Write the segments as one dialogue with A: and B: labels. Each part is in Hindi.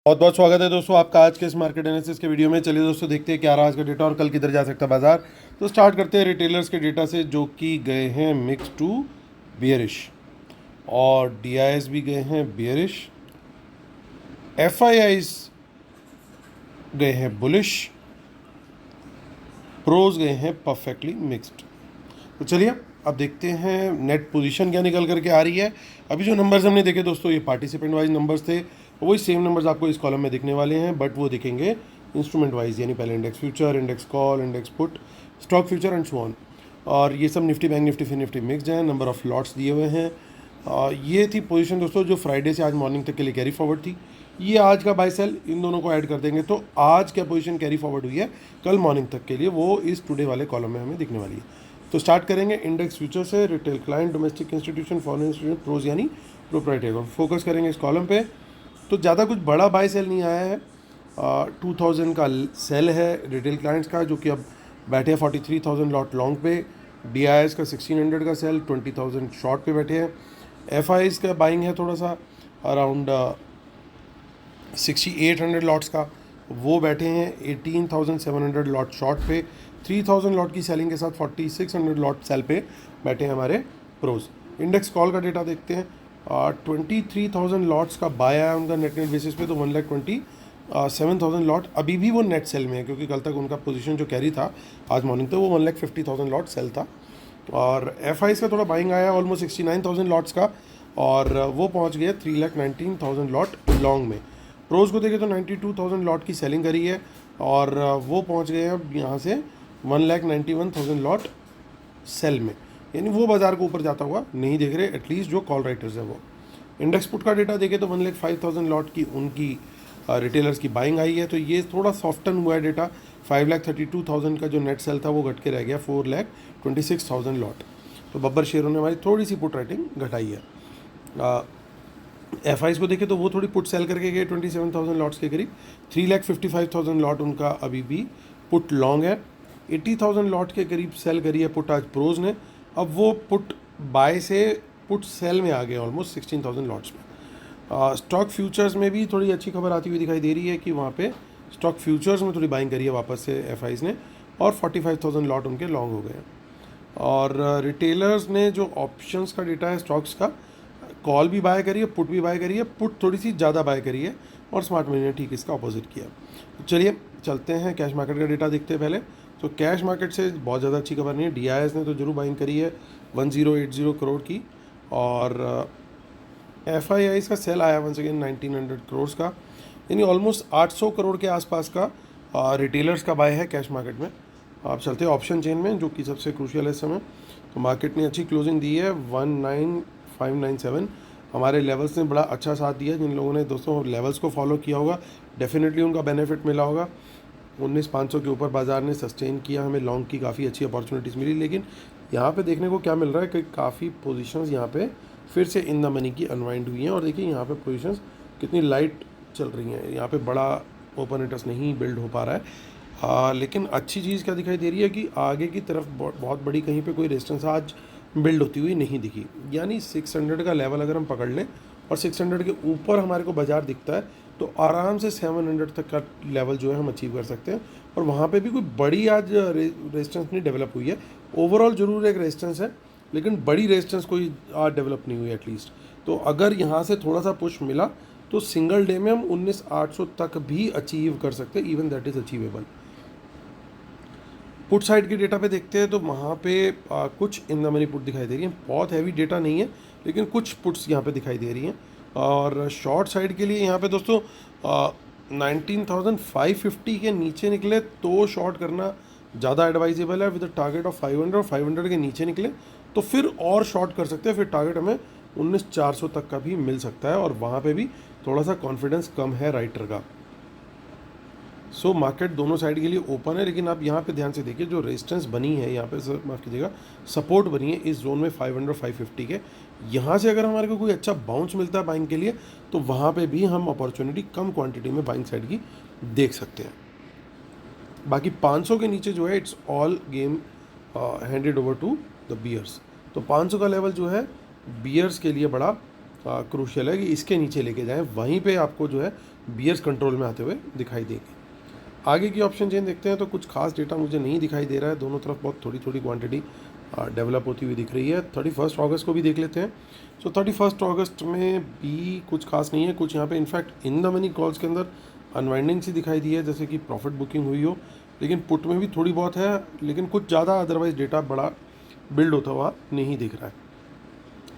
A: बहुत बहुत स्वागत है दोस्तों आपका आज के इस मार्केट एनालिसिस के वीडियो में। चलिए दोस्तों देखते हैं क्या रहा आज का डेटा और कल किधर जा सकता है बाजार। तो स्टार्ट करते हैं रिटेलर्स के डेटा से, जो कि गए हैं मिक्स टू बियरिश, और डीआईएस भी गए हैं बियरिश, एफआईआईज गए हैं बुलिश, प्रोज गए हैं परफेक्टली मिक्स्ड। तो चलिए अब देखते हैं नेट पोजीशन क्या निकल करके आ रही है। अभी जो नंबर्स हमने देखे दोस्तों, ये पार्टिसिपेंट वाइज नंबर्स थे, वही सेम नंबर्स आपको इस कॉलम में दिखने वाले हैं, बट वो दिखेंगे इंस्ट्रूमेंट वाइज, यानी पहले index future, index call, index put, stock future and so on. और ये सब निफ्टी, बैंक निफ्टी, फिर निफ्टी मिक्स्ड हैं, नंबर ऑफ लॉट्स दिए हुए हैं। ये थी पोजीशन दोस्तों जो फ्राइडे से आज मॉर्निंग तक के लिए कैरी फॉरवर्ड थी। ये आज का बाय सेल, इन दोनों को ऐड कर देंगे तो आज क्या पोजीशन कैरी फॉरवर्ड हुई है कल मॉर्निंग तक के लिए, वो इस टुडे वाले कॉलम में हमें दिखने वाली है। तो स्टार्ट करेंगे इंडेक्स फ्यूचर से, retail client, domestic institution, foreign institution, pros यानी प्रोप्राइटरी। फोकस करेंगे इस कॉलम पे। तो ज़्यादा कुछ बड़ा बाय सेल नहीं आया है। 2000 का सेल है रिटेल क्लाइंट्स का, जो कि अब बैठे हैं 43,000 लॉट लॉन्ग पे। डीआईएस का 1600 का सेल 20,000 शॉर्ट पे बैठे हैं। एफआईज का बाइंग है थोड़ा सा अराउंड 6800 लॉट्स का, वो बैठे हैं 18,700 लॉट शॉर्ट पे। 3000 लॉट की सेलिंग के साथ 4600 लॉट सेल पे बैठे हैं हमारे प्रोज। इंडेक्स कॉल का डेटा देखते हैं। 23,000 लॉट्स का बाय आया उनका नेट बेसिस पे, तो 1,27,000 लॉट अभी भी वो नेट सेल में है, क्योंकि कल तक उनका पोजीशन जो कैरी था आज मॉर्निंग तक वो 1,50,000 लॉट सेल था। और एफ का थोड़ा बाइंग आया ऑलमोस्ट 69,000 लॉट्स का, और वो पहुंच गया 3,19,000 लॉट लॉन्ग में। प्रोज को देखें तो 92,000 लॉट की सेलिंग करी है, और वो पहुंच गए हैं यहाँ से 1,91,000 लॉट सेल में, यानी वो बाज़ार को ऊपर जाता हुआ नहीं देख रहे, एटलीस्ट जो कॉल राइटर्स है वो। इंडेक्स पुट का डेटा देखें तो 1,05,000 लॉट की उनकी रिटेलर्स की बाइंग आई है, तो ये थोड़ा सॉफ्टन हुआ है डेटा। 5,32,000 का जो नेट सेल था वो घट के रह गया 4,26,000 लॉट। तो बब्बर शेयरों ने हमारी थोड़ी सी पुट राइटिंग घटाई है। एफ को देखें तो वो थोड़ी पुट सेल करके गए 27,000 लॉट्स के करीब। 3,55,000 लॉट उनका अभी भी पुट लॉन्ग है। 80,000 लॉट के करीब सेल करी है पुट आज प्रोज ने। अब वो पुट बाय से पुट सेल में आ गए ऑलमोस्ट 16,000 लॉट्स में। स्टॉक फ्यूचर्स में भी थोड़ी अच्छी खबर आती हुई दिखाई दे रही है कि वहाँ पे स्टॉक फ्यूचर्स में थोड़ी बाइंग करी है वापस से एफ ने, और 45,000 लॉट उनके लॉन्ग हो गए हैं। और रिटेलर्स ने जो ऑप्शंस का डेटा है स्टॉक्स का, कॉल भी बाय करी है, पुट भी बाय करी है। पुट थोड़ी सी ज़्यादा बाय करी है और स्मार्ट मनी ने ठीक इसका अपोजिट किया। तो चलिए चलते हैं कैश मार्केट का डेटा देखते हैं पहले। तो कैश मार्केट से बहुत ज़्यादा अच्छी खबर नहीं है। डीआईएस ने तो जरूर बाइंग करी है 1080 करोड़ की, और एफआईआईज का सेल आया वंस अगेन 1900 करोड़ का, यानी ऑलमोस्ट 800 करोड़ के आसपास का रिटेलर्स का बाय है कैश मार्केट में। आप चलते हैं ऑप्शन चेन में, जो कि सबसे क्रूशियल है इस समय। तो मार्केट ने अच्छी क्लोजिंग दी है 19,597। हमारे लेवल्स ने बड़ा अच्छा साथ दिया। जिन लोगों ने दोस्तों लेवल्स को फॉलो किया होगा डेफिनेटली उनका बेनिफिट मिला होगा। 19,500 के ऊपर बाजार ने सस्टेन किया, हमें लॉन्ग की काफ़ी अच्छी अपॉर्चुनिटीज़ मिली। लेकिन यहाँ पे देखने को क्या मिल रहा है कि काफ़ी पोजीशंस यहाँ पे फिर से इन द मनी की अनवाइंड हुई हैं, और देखिए यहाँ पे पोजीशंस कितनी लाइट चल रही हैं। यहाँ पे बड़ा ओपन इंटरेस्ट नहीं बिल्ड हो पा रहा है। लेकिन अच्छी चीज़ क्या दिखाई दे रही है कि आगे की तरफ बहुत बड़ी कहीं पे कोई रेजिस्टेंस आज बिल्ड होती हुई नहीं दिखी। यानी 600 का लेवल अगर हम पकड़ लें और 600 के ऊपर हमारे को बाजार दिखता है, तो आराम से 700 तक का लेवल जो है हम अचीव कर सकते हैं। और वहाँ पे भी कोई बड़ी आज रेजिस्टेंस नहीं डेवलप हुई है। ओवरऑल ज़रूर एक रेजिस्टेंस है, लेकिन बड़ी रेजिस्टेंस कोई आज डेवलप नहीं हुई एटलीस्ट। तो अगर यहाँ से थोड़ा सा पुश मिला तो सिंगल डे में हम 19,800 तक भी अचीव कर सकते हैं, even that is achievable. Put side के डेटा पे देखते हैं तो वहाँ पे कुछ इन द मनी पुट दिखाई दे रही हैं। बहुत हैवी डेटा नहीं है, लेकिन कुछ पुट्स यहाँ पे दिखाई दे रही हैं। और शॉर्ट साइड के लिए यहाँ पे दोस्तों 19,550 के नीचे निकले तो शॉर्ट करना ज़्यादा एडवाइजेबल है, विद टारगेट ऑफ 500। और 500 के नीचे निकले तो फिर और शॉर्ट कर सकते हैं, फिर टारगेट हमें 19,400 तक का भी मिल सकता है, और वहाँ पे भी थोड़ा सा कॉन्फिडेंस कम है राइटर का। सो मार्केट दोनों साइड के लिए ओपन है, लेकिन आप यहाँ पे ध्यान से देखिए जो रेजिस्टेंस बनी है यहाँ पे, माफ़ कीजिएगा, सपोर्ट बनी है इस जोन में 500-550 के। यहाँ से अगर हमारे को कोई अच्छा बाउंस मिलता है बाइंग के लिए, तो वहाँ पे भी हम अपॉर्चुनिटी कम क्वांटिटी में बाइंग साइड की देख सकते हैं। बाकी 500 के नीचे जो है it's all game handed over to the bears. तो 500 का लेवल जो है बियर्स के लिए बड़ा क्रूशियल है कि इसके नीचे लेके जाएं, वहीं पे आपको जो है बियर्स कंट्रोल में आते हुए दिखाई देंगे। आगे की ऑप्शन चेन देखते हैं तो कुछ खास डेटा मुझे नहीं दिखाई दे रहा है, दोनों तरफ बहुत थोड़ी थोड़ी क्वांटिटी डेवलप होती हुई दिख रही है। 31 अगस्त को भी देख लेते हैं। सो 31 अगस्त में भी कुछ खास नहीं है, कुछ यहाँ पे in fact in the money calls के अंदर अनवाइंडिंग सी दिखाई दी है, जैसे कि प्रॉफिट बुकिंग हुई हो, लेकिन पुट में भी थोड़ी बहुत है, लेकिन कुछ ज़्यादा अदरवाइज डेटा बड़ा बिल्ड होता हुआ नहीं दिख रहा है।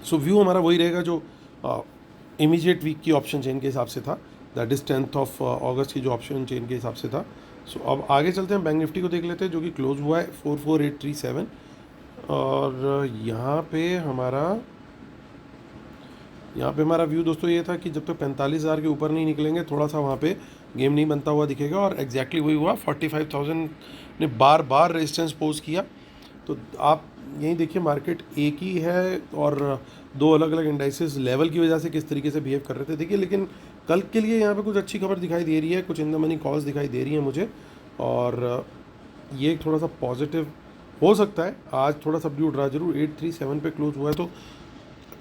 A: सो व्यू हमारा वही रहेगा जो इमीडिएट वीक की ऑप्शन चेन के हिसाब से था, दैट इज़ 10 अगस्त की जो ऑप्शन चेन के हिसाब से था। सो अब आगे चलते हैं, बैंक निफ्टी को देख लेते हैं जो कि क्लोज हुआ है 44837। और यहाँ पे हमारा व्यू दोस्तों ये था कि जब तक 45,000 के ऊपर नहीं निकलेंगे थोड़ा सा वहाँ पे गेम नहीं बनता हुआ दिखेगा, और एग्जैक्टली वही हुआ। 45,000 ने बार बार रेजिस्टेंस पोज किया। तो आप यहीं देखिए, मार्केट एक ही है और दो अलग अलग इंडाइसेस लेवल की वजह से किस तरीके से बिहेव कर रहे थे देखिए। लेकिन कल के लिए यहाँ पे कुछ अच्छी खबर दिखाई दे रही है, कुछ इन द मनी कॉल्स दिखाई दे रही है मुझे, और ये थोड़ा सा पॉजिटिव हो सकता है। आज थोड़ा सबड्यूड रहा जरूर, 837 पे क्लोज हुआ है, तो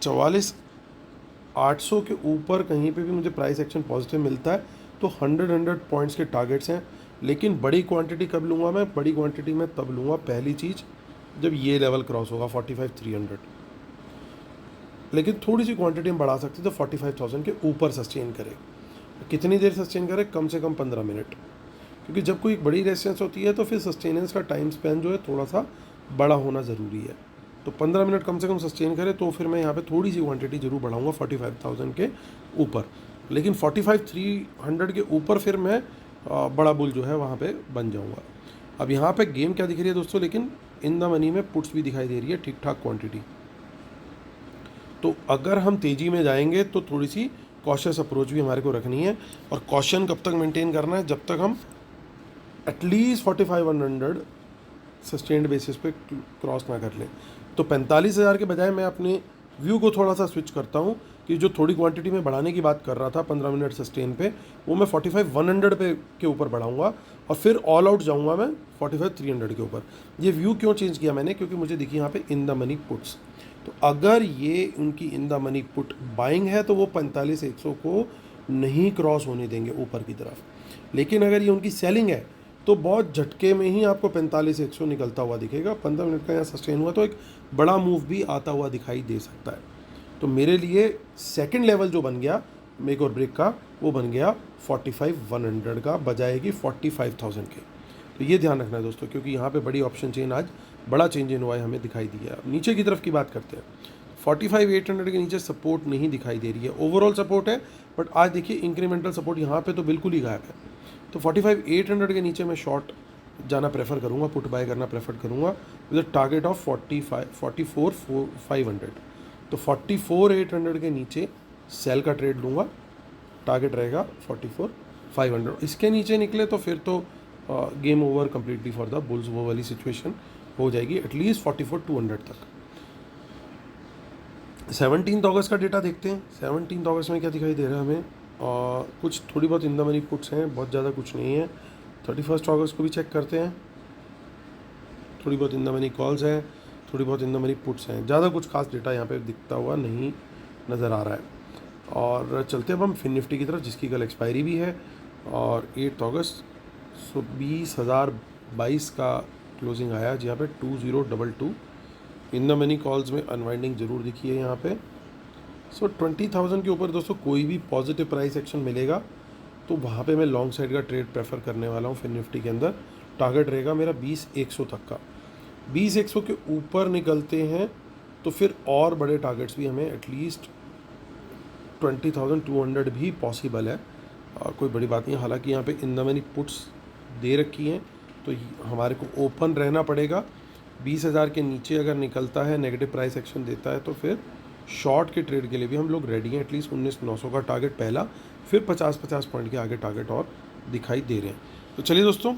A: 44,800 के ऊपर कहीं पे भी मुझे प्राइस एक्शन पॉजिटिव मिलता है तो 100 पॉइंट्स के टारगेट्स हैं। लेकिन बड़ी क्वांटिटी कब लूँगा मैं? बड़ी क्वांटिटी मैं तब लूँगा, पहली चीज़ जब ये लेवल क्रॉस होगा 45,300। लेकिन थोड़ी सी क्वांटिटी हम बढ़ा सकते हैं तो 45,000 के ऊपर सस्टेन करे। कितनी देर सस्टेन करे? कम से कम 15 मिनट, क्योंकि जब कोई बड़ी रेजिस्टेंस होती है तो फिर सस्टेनेंस का टाइम स्पैन जो है थोड़ा सा बड़ा होना ज़रूरी है। तो 15 मिनट कम से कम सस्टेन करे तो फिर मैं यहाँ पे थोड़ी सी क्वांटिटी जरूर बढ़ाऊंगा 45,000 के ऊपर। लेकिन 45,300 के ऊपर फिर मैं बड़ा बुल जो है वहाँ पे बन जाऊँगा। अब यहाँ पे गेम क्या दिख रही है दोस्तों? लेकिन इन द मनी में पुट्स भी दिखाई दे रही है ठीक ठाक क्वांटिटी। तो अगर हम तेज़ी में जाएंगे तो थोड़ी सी कॉशियस अप्रोच भी हमारे को रखनी है, और कॉशन कब तक मेंटेन करना है? जब तक हम एटलीस्ट 45,100 सस्टेन्ड बेसिस पे क्रॉस ना कर लें। तो 45,000 के बजाय मैं अपने व्यू को थोड़ा सा स्विच करता हूँ कि जो थोड़ी क्वांटिटी में बढ़ाने की बात कर रहा था 15 मिनट सस्टेन पे, वो मैं 45,100 पे के ऊपर बढ़ाऊंगा और फिर ऑल आउट जाऊंगा मैं 45,300 के ऊपर। ये व्यू क्यों चेंज किया मैंने? क्योंकि मुझे दिखी यहाँ पे इन द मनी पुट्स। तो अगर ये उनकी in the money put buying है तो वो 45,100 को नहीं क्रॉस होने देंगे ऊपर की तरफ। लेकिन अगर ये उनकी सेलिंग है तो बहुत झटके में ही आपको 45,100 निकलता हुआ दिखेगा। 15 मिनट का यहाँ सस्टेन हुआ तो एक बड़ा मूव भी आता हुआ दिखाई दे सकता है। तो मेरे लिए सेकंड लेवल जो बन गया मेक और ब्रेक का, वो बन गया 45,100 का, बजाय कि 45,000 के। तो ये ध्यान रखना है दोस्तों, क्योंकि यहाँ पे बड़ी ऑप्शन चेन आज बड़ा चेंज इन हुआ है हमें दिखाई दिया। नीचे की तरफ की बात करते हैं, 45,800 के नीचे सपोर्ट नहीं दिखाई दे रही है। ओवरऑल सपोर्ट है, बट आज देखिए इंक्रीमेंटल सपोर्ट यहाँ पे तो बिल्कुल ही गायब है। तो 45,800 के नीचे मैं शॉर्ट जाना प्रेफर करूँगा, पुट बाय करना प्रेफर करूँगा विद अ टारगेट ऑफ 44,500। तो 44,800 के नीचे सेल का ट्रेड लूँगा, टारगेट रहेगा 44,500। इसके नीचे निकले तो फिर तो game over completely for the bulls, वो वाली सिचुएशन हो जाएगी एटलीस्ट 44,200 तक। 17 अगस्त का डेटा देखते हैं। 17 अगस्त में क्या दिखाई दे रहा है हमें? कुछ थोड़ी बहुत इन द मनी पुट्स हैं, बहुत ज़्यादा कुछ नहीं है। 31 अगस्त को भी चेक करते हैं, थोड़ी बहुत इन द मनी कॉल्स हैं, थोड़ी बहुत इन द मनी पुट्स हैं। ज़्यादा कुछ खास डेटा यहाँ पे दिखता हुआ नहीं नज़र आ रहा है। और चलते अब हम फिन निफ्टी की तरफ, जिसकी कल एक्सपायरी भी है, और 8 अगस्त 20,022 का क्लोजिंग आया, जहाँ पे 2022 इन द मनी कॉल्स में अनवाइंडिंग जरूर दिखी है यहाँ पे। सो 20,000 के ऊपर दोस्तों कोई भी पॉजिटिव प्राइस एक्शन मिलेगा तो वहाँ पे मैं लॉन्ग साइड का ट्रेड प्रेफर करने वाला हूँ। फिन निफ्टी के अंदर टारगेट रहेगा मेरा 20,100 तक का। 20,100 के ऊपर निकलते हैं तो फिर और बड़े टारगेट्स भी हमें एटलीस्ट 20,200 भी पॉसिबल है, और कोई बड़ी बात नहीं है। हालांकि यहाँ पे इन द मनी पुट्स दे रखी हैं तो हमारे को ओपन रहना पड़ेगा। 20,000 के नीचे अगर निकलता है, नेगेटिव प्राइस एक्शन देता है, तो फिर शॉर्ट के ट्रेड के लिए भी हम लोग रेडी हैं। एटलीस्ट 19,900 का टारगेट पहला, फिर 50-50 पॉइंट के आगे टारगेट और दिखाई दे रहे हैं। तो चलिए दोस्तों,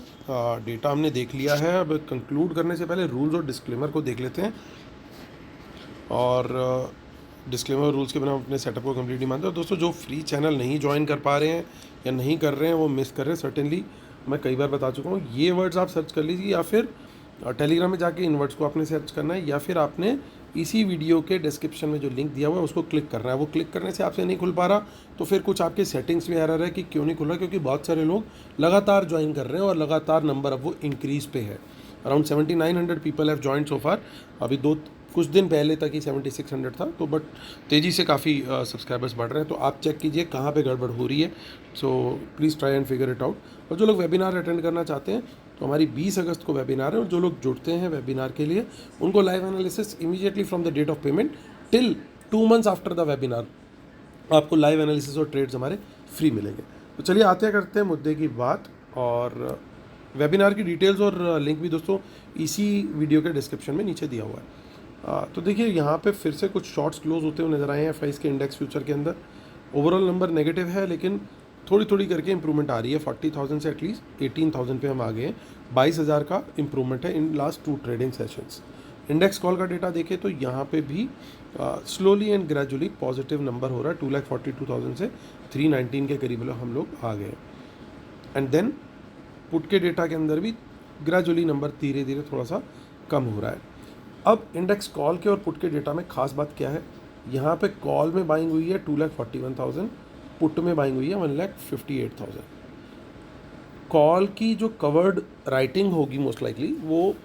A: डेटा हमने देख लिया है। अब कंक्लूड करने से पहले रूल्स और डिस्क्लेमर को देख लेते हैं। और डिस्क्लेमर रूल्स के बिना हम अपने सेटअप को कंप्लीट नहीं मानते। और दोस्तों, जो फ्री चैनल नहीं ज्वाइन कर पा रहे हैं या नहीं कर रहे हैं, वो मिस कर रहे हैं सर्टेनली। मैं कई बार बता चुका हूँ, ये वर्ड्स आप सर्च कर लीजिए, या फिर टेलीग्राम में जाके इन वर्ड्स को आपने सर्च करना है, या फिर आपने इसी वीडियो के डिस्क्रिप्शन में जो लिंक दिया हुआ है उसको क्लिक करना है। वो क्लिक करने से आपसे नहीं खुल पा रहा तो फिर कुछ आपके सेटिंग्स में एरर है कि क्यों नहीं खुल रहा, क्योंकि बहुत सारे लोग लगातार ज्वाइन कर रहे हैं और लगातार नंबर अब वो इंक्रीज़ पे है। अराउंड 7900 पीपल हैव जॉइंड सो फार। अभी कुछ दिन पहले तक ही 7600 था, तो बट तेज़ी से काफ़ी सब्सक्राइबर्स बढ़ रहे हैं। तो आप चेक कीजिए कहाँ पे गड़बड़ हो रही है। So please try and figure it out. और जो लोग वेबिनार अटेंड करना चाहते हैं तो हमारी 20 अगस्त को वेबिनार है, और जो लोग जुड़ते हैं वेबिनार के लिए उनको live analysis immediately from the date of payment till 2 months after the webinar आपको लाइव एनालिसिस और ट्रेड्स हमारे फ्री मिलेंगे। तो चलिए आते करते हैं मुद्दे की बात, और वेबिनार की डिटेल्स और लिंक भी दोस्तों इसी वीडियो के डिस्क्रिप्शन में नीचे दिया हुआ है। तो देखिए यहाँ पे फिर से कुछ शॉर्ट्स क्लोज होते हुए नजर आए हैं एफआईज के इंडेक्स फ्यूचर के अंदर। ओवरऑल नंबर नेगेटिव है, लेकिन थोड़ी थोड़ी करके इंप्रूवमेंट आ रही है। 40,000 से एटलीस्ट 18,000 पे हम आ गए हैं। 22,000 का इंप्रूवमेंट है in last 2 trading sessions. Index call का डेटा देखें तो यहाँ पे भी slowly and gradually positive number हो रहा है। 2,42,000 से 319 के करीब हम लोग आ गए। एंड देन पुट के डेटा के अंदर भी ग्रेजुअली नंबर धीरे धीरे थोड़ा सा कम हो रहा है। अब इंडेक्स कॉल के और पुट के डेटा में खास बात क्या है, यहाँ पे कॉल में बाइंग हुई है 2,41,000, पुट में बाइंग हुई है 1,58,000। कॉल की जो कवर्ड राइटिंग होगी मोस्ट लाइकली वो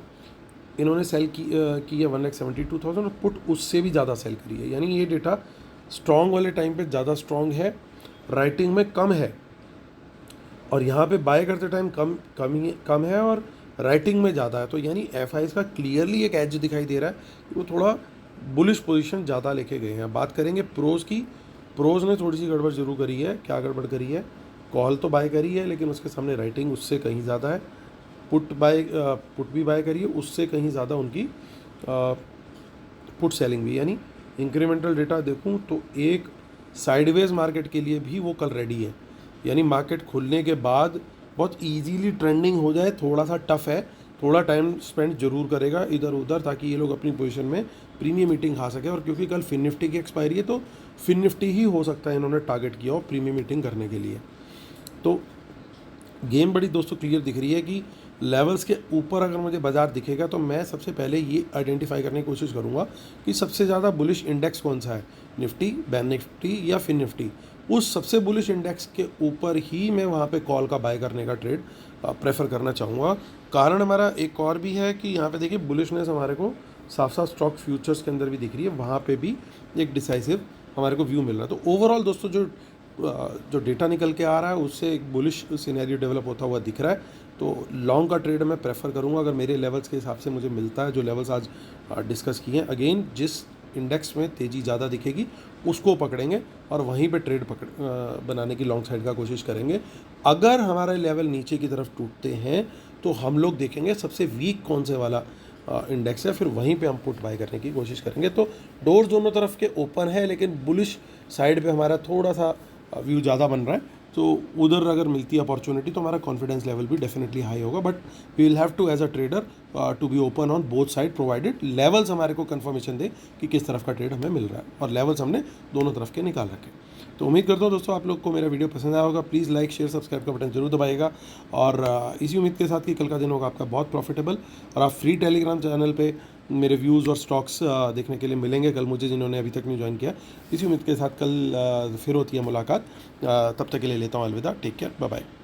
A: इन्होंने सेल की है 1,72,000, और पुट उससे भी ज़्यादा सेल करी है। यानी ये डेटा स्ट्रॉन्ग वाले टाइम पे ज़्यादा स्ट्रॉन्ग है, राइटिंग में कम है, और यहाँ पे बाय करते टाइम कम है और राइटिंग में ज़्यादा है। तो यानी एफआईज का क्लियरली एक एज दिखाई दे रहा है कि वो थोड़ा बुलिश पोजीशन ज़्यादा लेके गए हैं। बात करेंगे प्रोज की। प्रोज ने थोड़ी सी गड़बड़ जरूर करी है। क्या गड़बड़ करी है? कॉल तो बाय करी है, लेकिन उसके सामने राइटिंग उससे कहीं ज़्यादा है। पुट भी बाय करी है, उससे कहीं ज़्यादा उनकी पुट सेलिंग भी। यानी इंक्रीमेंटल डेटा देखूँ तो एक साइडवेज मार्केट के लिए भी वो कल रेडी है। यानी मार्केट खुलने के बाद बहुत इजीली ट्रेंडिंग हो जाए थोड़ा सा टफ है, थोड़ा टाइम स्पेंड जरूर करेगा इधर उधर, ताकि ये लोग अपनी पोजीशन में प्रीमियम मीटिंग खा सके। और क्योंकि कल फिन निफ्टी की एक्सपायरी है तो फिन निफ्टी ही हो सकता है इन्होंने टारगेट किया हो प्रीमियम मीटिंग करने के लिए। तो गेम बड़ी दोस्तों क्लियर दिख रही है कि लेवल्स के ऊपर अगर मुझे बाजार दिखेगा तो मैं सबसे पहले ये आइडेंटिफाई करने की कोशिश करूँगा कि सबसे ज़्यादा बुलिश इंडेक्स कौन सा है, निफ्टी, बैंक निफ्टी या फिन निफ्टी। उस सबसे बुलिश इंडेक्स के ऊपर ही मैं वहाँ पे कॉल का बाय करने का ट्रेड प्रेफर करना चाहूँगा। कारण हमारा एक और भी है कि यहाँ पे देखिए बुलिशनेस हमारे को साफ साफ स्टॉक फ्यूचर्स के अंदर भी दिख रही है, वहाँ पे भी एक डिसाइसिव हमारे को व्यू मिल रहा है। तो ओवरऑल दोस्तों जो डेटा निकल के आ रहा है उससे एक बुलिश सिनेरियो डेवलप होता हुआ दिख रहा है। तो लॉन्ग का ट्रेड मैं प्रेफर करूँगा अगर मेरे लेवल्स के हिसाब से मुझे मिलता है, जो लेवल्स आज डिस्कस किए हैं। अगेन जिस इंडेक्स में तेज़ी ज़्यादा दिखेगी उसको पकड़ेंगे और वहीं पे ट्रेड बनाने की लॉन्ग साइड का कोशिश करेंगे। अगर हमारे लेवल नीचे की तरफ टूटते हैं तो हम लोग देखेंगे सबसे वीक कौन से वाला इंडेक्स है, फिर वहीं पे हम पुट बाय करने की कोशिश करेंगे। तो डोर्स दोनों तरफ के ओपन है, लेकिन बुलिश साइड पे हमारा थोड़ा सा व्यू ज़्यादा बन रहा है। तो उधर अगर मिलती है अपॉर्चुनिटी तो हमारा कॉन्फिडेंस लेवल भी डेफिनेटली हाई होगा। But we will have to as a trader to be open on both side, provided levels हमारे को कंफर्मेशन दे कि किस तरफ का ट्रेड हमें मिल रहा है, और लेवल्स हमने दोनों तरफ के निकाल रखे। तो उम्मीद करता हूँ दोस्तों आप लोग को मेरा वीडियो पसंद आया होगा। प्लीज़ लाइक शेयर सब्सक्राइब का बटन जरूर दबाइएगा, और इसी उम्मीद के साथ कि कल का दिन होगा आपका बहुत प्रॉफिटेबल। और आप फ्री टेलीग्राम चैनल पे मेरे व्यूज़ और स्टॉक्स देखने के लिए मिलेंगे कल मुझे, जिन्होंने अभी तक नहीं ज्वाइन किया। इसी उम्मीद के साथ कल फिर होती है मुलाकात। तब तक के लिए लेता हूँ अलविदा। Take care, bye bye.